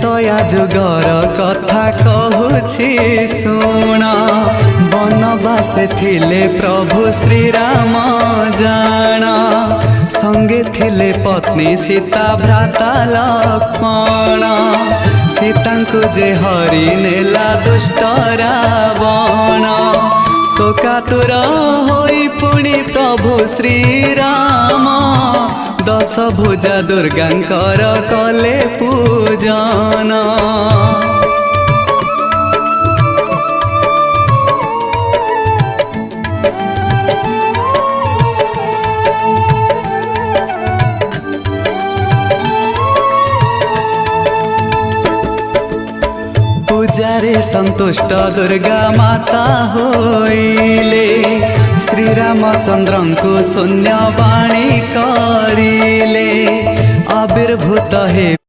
त्रेतया जुगर कथा कहूछि शुण बनवास थिले प्रभु श्री राम जान संगे थिले पत्नी सीता भ्राता लक्ष्मण सीता को जे हरि नेला दुष्ट रावण शोकातुर होई पुणी प्रभु श्री राम दश भुजा दुर्गांकर कले पूजन। पूजारे संतुष्ट दुर्गा माता होइले श्री रामचंद्र को शून्य वाणी करिले आविर्भूत हे